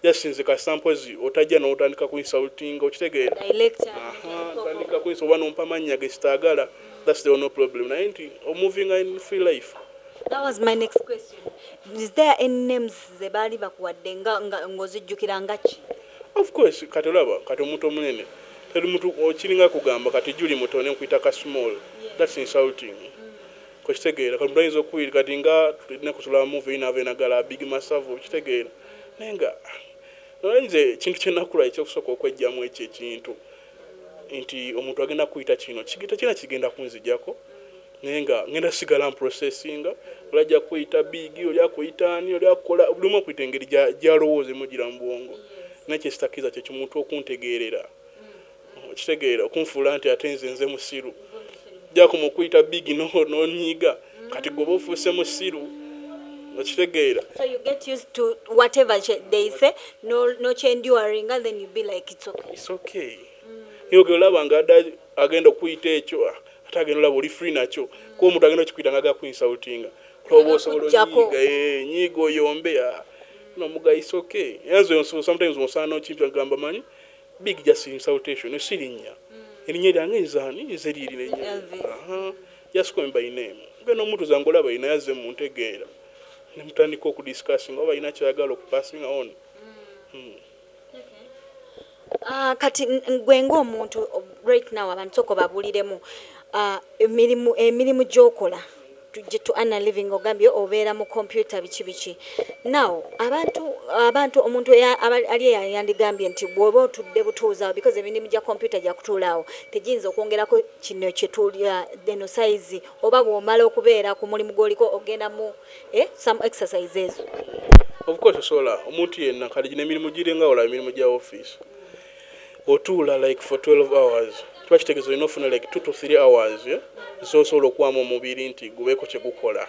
yasinze ka samples otajja n'otandika ku insulting okitegeera tandika ku insulting oba nompa mannya ge sitaagala. That's the no problem. Moving in free life. That was my next question. Is there any names ze bali bakuwadde ng'ozijjukira nga ki? Of course, kati olaba kati omuntu omunene teri muntu okiringa kugamba kati Julie Muto ne nkuyita ka small. That's insulting. Kitegeera kati mbayinza okuwiri kati nga tulina kusula movie inavenagala big massive kitegeera nenga nze kintu kyenakula ekyokusooka okwejjamu ekyo ekintu nti omuntu agenda kuyita kino kigenda kunzijjako nenga ngenda sigala processinga olajja kuyita big oli akuyita ani oli akola buli omu akuyita engeri gyalowooza mugira mu bwongo nakyo sitakiza kye kimuntu okuntegeerera kitegeera okunfuula nti ate nze musiru jako mukuyita big nonyiga kati goba ofuuse musiru okitegeera. So you get used to whatever they say, no enduring, and then you be like it's okay. It's okay. Yoge olaba nga agenda okuyita ekyo ate agenda olaba oli free nakyo kuba omuntu agenda okikuyita nga gakuinsultinga kuba osobola nyiga oyombe nomuga it's okay. Sometimes omusana okintu agamba manyi big just insultation esirinya erinnya lyange nzaani ezeriri nenya just call me by name ngeno omuntu zange olaba ina yazze mu ntegeera nemutandika okudiscussing oba ina kyayagala okupassing on. Kati gwe ng'omuntu right now abantu soko babuliremu emirimu gy'okola to earn a living ogambye obeera mu computer biki now abantu omuntu ali yandigambye nti bw'oba otudde butuuza because emirimu gya computer gya kutuulaawo tejinza okwongerako kino kyetulya deno size oba bw'omala okubeera ku mulimu gw'oliko ogenda mu some exercises. Of course osobola omuntu yenna kale gino emirimu girenga ola emirimu gya office otuula like for 12 hours twakitegeeza olina ofuna like 2 to 3 hours zosobola okuwamu omubiri nti gubeeko kye gukola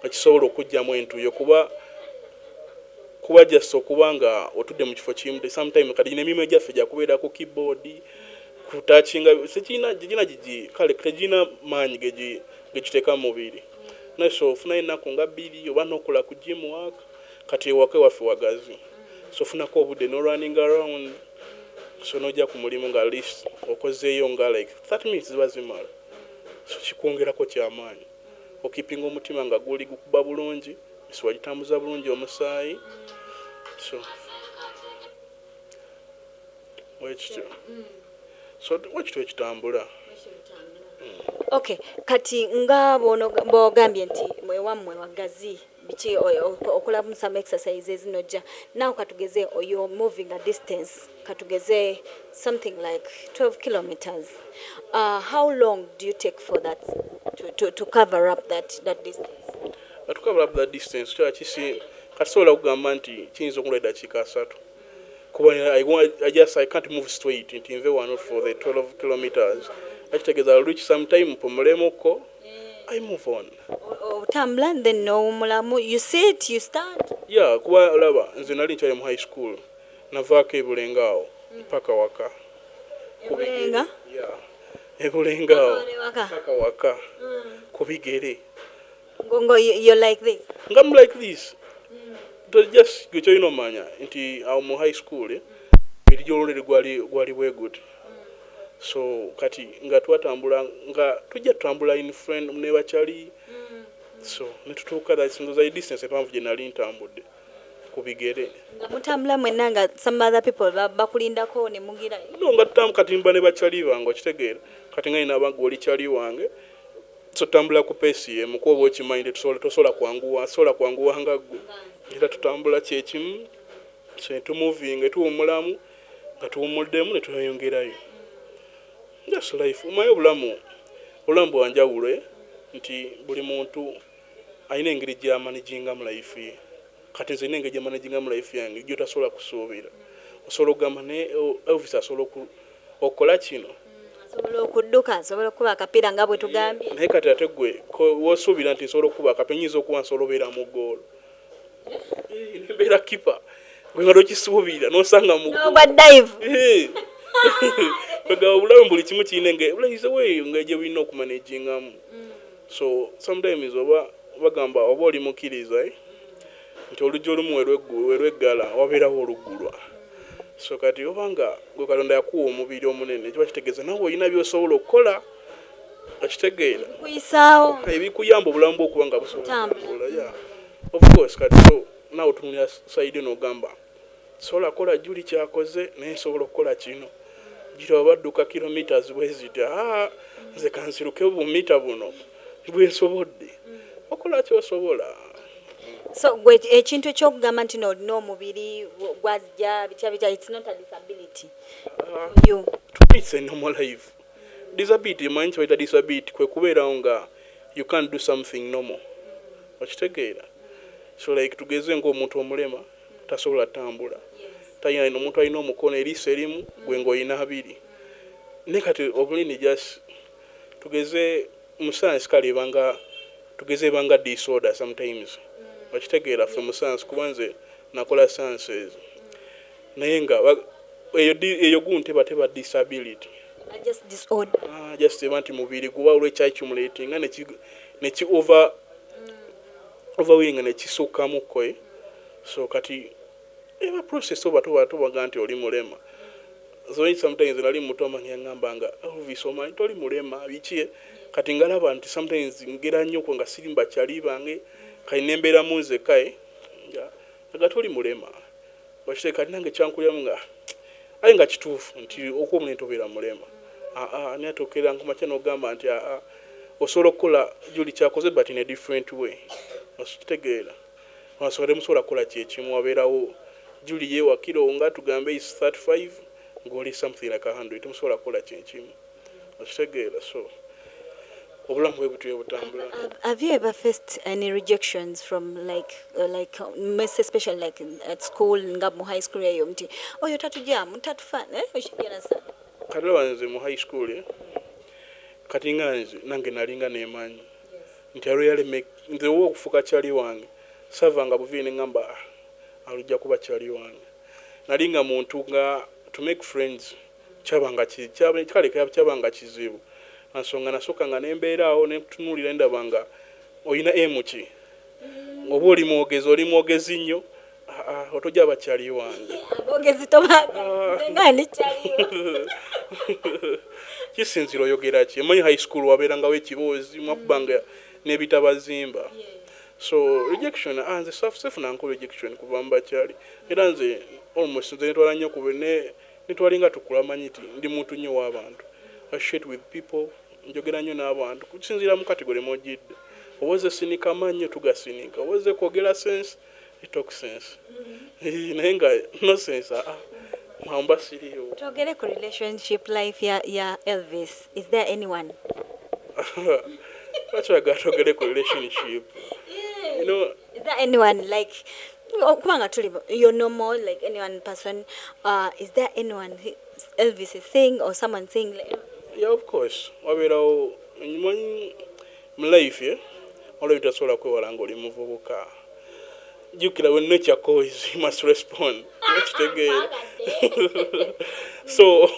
ekisobola okujjamu entuyo kuba just okuba nga otudde mu kifo kimu sometimes kati gino emirimu gyaffe gyakubeera ku keyboard kutachinga sekina gigi kale tegina maanyi gegiteeka mu mubiri so ofuna ennaku nga 2 oba n'okola ku gym work kati ewaka waffe wagazi so ofunako obudde no running around so nojja ku mulimu nga list okozeeyo nga like 30 minutes ziba zimala so kikwongerako kyamaanyi okipinga omutima nga guli gukuba bulungi so wagitambuza bulungi omusaayi so wekityo ekitambula. Okay, kati nga bogambye nti mwewammwe wagazi biki okola some exercises nojja now katugeze you're moving a distance katugeze something like 12 kilometers. How long do you take for that to cover up that distance? To cover up that distance kisi kasobola kugamba nti kiyinza okulwa eddakiika 3 kuba I can't move straight nti nve one for the 12 kilometers akitegeeza reach sometime mpumulemoko I move on. Otambula then no mulamu you sit you start. Yeah, kuba olaba nze nali nkyali mu high school navaako ebulengaawo paka waka ebulenga ebulengaawo paka waka kubigere ngongo you're like this. I'm like this. Just go to manya nti mu high school ebijolere gwali we good. So kati nga twatambula nga tujja tutambula in friend ne bachali so netutuuka that single distance epanvu gye nali ntambudde kubigere nga mutambula mwenna nga some other people bakulindako ne mugira no nga tutamu katimba ne bachali bange okitegeera kati nga ina abangu oli chali wange so tambula ku pesi mukobo okimainde tosola kwanguwa nga gwe era tutambula kyekimu so moving tuwumulamu nga tuwumuddemu ne tuyongerayo. Just life umayo bulamu wanjawulo nti buli muntu ayina engeri gya managinga mu life ye kati nze engeri gya managinga mu life yange gyo tasobola kusuubira osobola okugamba ne Elvis asobola okukola kino asobola okudduka asobola okuba akapiira nga bwe tugambye naye kati ate gwe wosuubira nti nsobola okuba akapiira nyiza okuba nsobola obeera mu goolo mbeera kipa gwe nga tokisuubira n'osanga mu dive Kaga obulamu buli kimu kiine is a way nga gye bulina okumanagingamu so sometimes oba bagamba oba oli mukkiriza nti oluggi olumu werweggala wabeerawo oluggulwa. So kati obanga gwe Katonda yakuwa omubiri omunene kiba kitegeeza nawe olina by'osobola okukola okitegeera kuyisaawo ebikuyamba obulamu bw'okuba nga busobola. Of course kati nawe otunulira sayidi n'ogamba sobola kola Juli kyakoze naye nsobola okukola kino gira badduka kilometers bwe ziti nze kansiruke bumita buno bwe nsobodde okola kyosobola. So gwe ekintu ekyokugamba nti n'olina omubiri gwajja bitya it's not a disability you it's a normal life. Disability manyi kye bayita disability kwe kubeerawo nga you can't do something normal okitegeera. So like tugeze ng'omuntu omulema tasobola tambula tayina omuntu alina omukono eriiso erimu gwe ng'olina abiri ne kati obulini just tugeze mu science kale ebanga tugeze ebanga disorder sometimes okitegeera ffe mu science kuba nze nakola sciences naye nga eyo gunteba teba disability just disorder just eba nti mubiri guba olw'ekyakimulatinga neki overwhelming nga nekisukkamukko so kati eba process oba tubaga nti oli mulema. So sometimes nali muto amanyi ngamba nga Elvis omanyi toli mulema biki kati ngalaba nti sometimes ngera nnyo ko nga sirimba kyali bange kayina embeera munze kae nga toli mulema wakite kati nange kyankulyamu nga aye nga kituufu nti okuba omuntu obeera mulema ani atokera nkumakya n'ogamba nti osobola okukola Juli kyakoze but in a different way okitegeera wasobole musobola kukola kyekimu wabeerawo Juli yeewakiro nga tugambe is 35 ng'oli something like 100 musobola kukola kyekimu okitegeera. So obulamu bwe butyo butambula. Have you ever faced any rejections from like especially like at school nga mu high school eyo mti oyo tatujjamu tatufana oshigera sana kati banze mu high school kati nganze nange nalinga nemanyi nti really make nze wo okufuka kyali wange savanga buvine ngamba alujja kuba kyali wange nalinga muntu nga to make friends kyabanga kyabanga kizibu ansonga nasoka nga nembeeraawo netunulira ndabanga oyina emuki oba oli mwogezi nnyo otojja bakyali wange mwogezi tobaga ngani kyali kisinzira oyogera ki emanyi high school wabeerangawo ekiboozi mwakubanga n'ebitabazimba. So rejection nze self nanko rejection kuva mbakyali era nze almost nze netwala nnyo kube netwalinga tukula manyiti ndi muntu nnyo w'abantu I share with people njogera nnyo n'abantu kusinzira mu category mojidde owoze sinika mannyo tugasinika owoze kwogera sense talk sense naye nga no sense mamba siriyo. Togere ku relationship life ya Elvis, is there anyone? What's I got togere ku relationship? You know, is there anyone like you're normal like anyone person is there anyone Elvis is saying or someone saying like, yeah, of course waberawo mu life olwo bitasobola kwewala ng'oli muvubuka jukira when nature calls you must respond okitegeera. So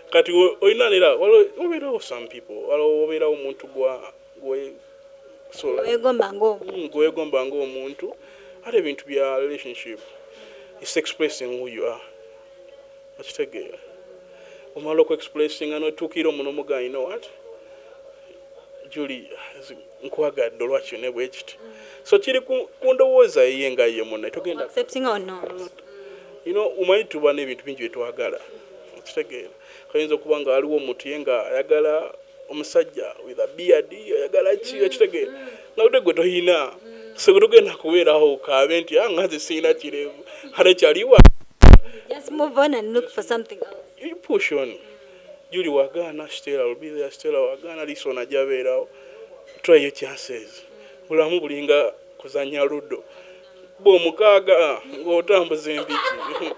kati oyinalira waberawo some people waberawo omuntu gwe gwegomba ng'omuntu ate ebintu bya relationship is expressing who you are okitegeera omala okuexpressing anotuukira omuno omuga you know what Juli nkwagadde olwakyo ne bwe kiti so kiri ku ndowooza yiye nga ye munne togenda accepting or not you know umanyi tuba n'ebintu bingi byetwagala okitegeera kayinza okuba nga waliwo omuntu ye nga ayagala omusajja with a beard ayagala ki okitegeera nga gwe toyina so tugenda kubeerawo okaabe nti nganze siina kirevu ate kyaliwa just move on and look for something else. You push on. Juli wagana Stella will be there. Stella wagana lisona jabeerawo. Try your chances. Bulamu bulinga kuzanya ludo. Bo mukaaga ng'otambuza embiki.